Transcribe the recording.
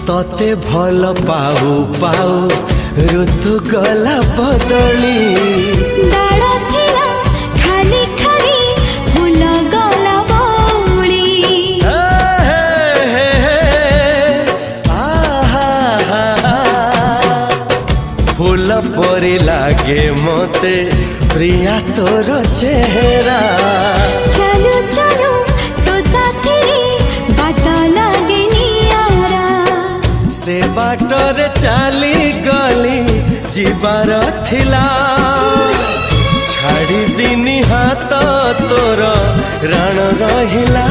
तते भल पाऊ पाऊ ऋतु गला बदली डाळ थिला खाली खाली फूल गला बौली फूल परी लागे मते प्रिया तोर चेहरा चलू चलू तो साथी बाट लागे नियारा से बाटरे चली गली जीवार थिला छाड़ी दिनी हाथ तोर राण रहिला।